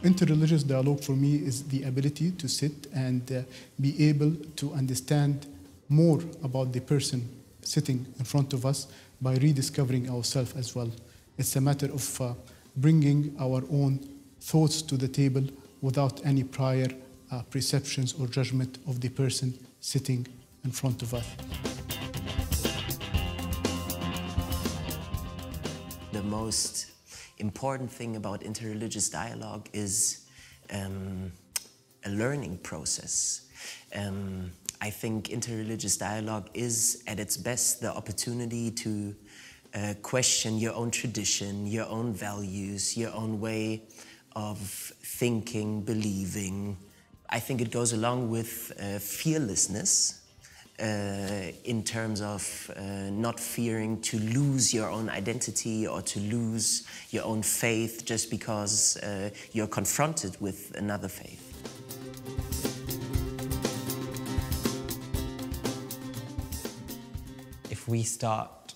Interreligious dialogue for me is the ability to sit and be able to understand more about the person sitting in front of us by rediscovering ourselves as well. It's a matter of bringing our own thoughts to the table without any prior perceptions or judgment of the person sitting in front of us. The most important thing about interreligious dialogue is a learning process. I think interreligious dialogue is, at its best, the opportunity to question your own tradition, your own values, your own way of thinking, believing. I think it goes along with fearlessness in terms of not fearing to lose your own identity or to lose your own faith just because you're confronted with another faith. If we start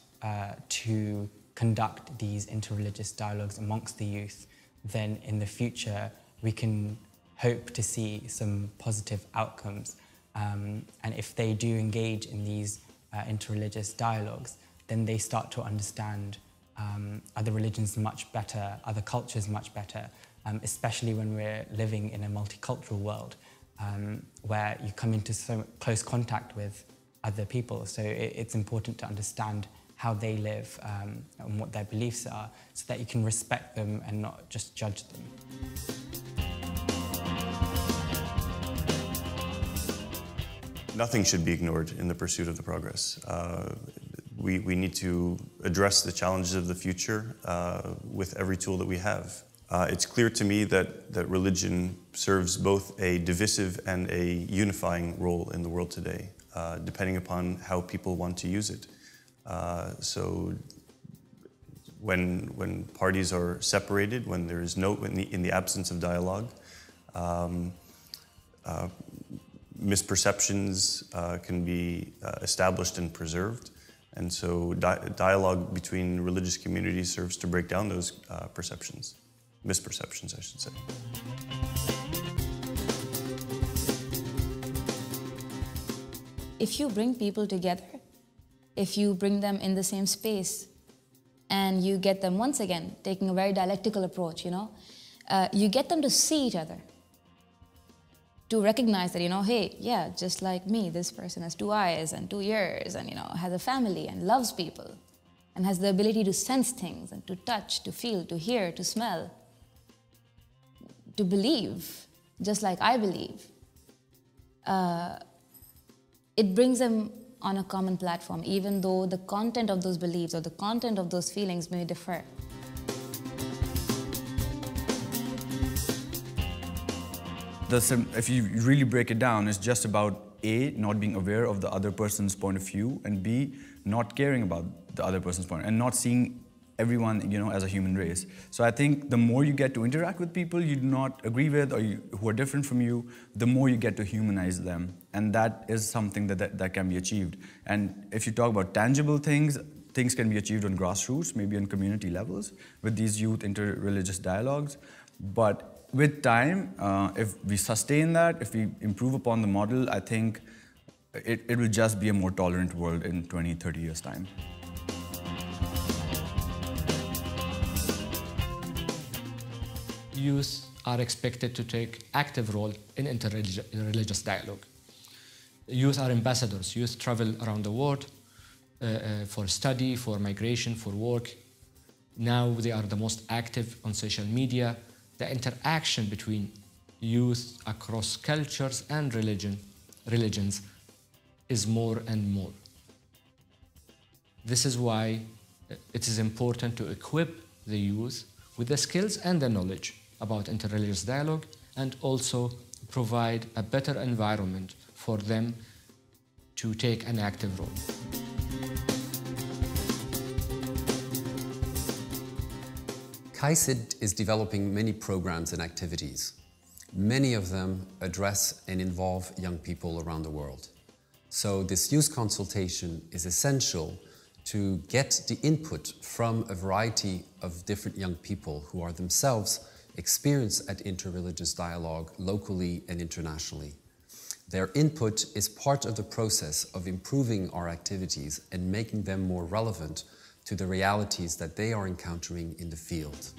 to conduct these interreligious dialogues amongst the youth, then in the future we can hope to see some positive outcomes. And if they do engage in these interreligious dialogues, then they start to understand other religions much better, other cultures much better, especially when we're living in a multicultural world where you come into so close contact with other people. So it's important to understand how they live and what their beliefs are so that you can respect them and not just judge them. Nothing should be ignored in the pursuit of the progress. We need to address the challenges of the future with every tool that we have. It's clear to me that religion serves both a divisive and a unifying role in the world today, depending upon how people want to use it. So when parties are separated, when there is in the absence of dialogue, misperceptions can be established and preserved. And so dialogue between religious communities serves to break down those misperceptions, I should say. If you bring people together, if you bring them in the same space, and you get them, once again, taking a very dialectical approach, you get them to see each other, to recognize that, hey, yeah, just like me, this person has 2 eyes and 2 ears and, has a family and loves people and has the ability to sense things and to touch, to feel, to hear, to smell, to believe, just like I believe. It brings them on a common platform, even though the content of those beliefs or the content of those feelings may differ. If you really break it down, it's just about A, not being aware of the other person's point of view, and B, not caring about the other person's point, and not seeing everyone, as a human race. So I think the more you get to interact with people you do not agree with or who are different from you, the more you get to humanize them. And that is something that can be achieved. And if you talk about tangible things, things can be achieved on grassroots, maybe on community levels, with these youth interreligious dialogues. But with time, if we sustain that, if we improve upon the model, I think it will just be a more tolerant world in 20, 30 years' time. Youth are expected to take active role in interreligious dialogue. Youth are ambassadors. Youth travel around the world for study, for migration, for work. Now they are the most active on social media. The interaction between youth across cultures and religions is more and more. This is why it is important to equip the youth with the skills and the knowledge about interreligious dialogue, and also provide a better environment for them to take an active role. KAICIID is developing many programs and activities. Many of them address and involve young people around the world. So this youth consultation is essential to get the input from a variety of different young people who are themselves experience at Interreligious Dialogue locally and internationally. Their input is part of the process of improving our activities and making them more relevant to the realities that they are encountering in the field.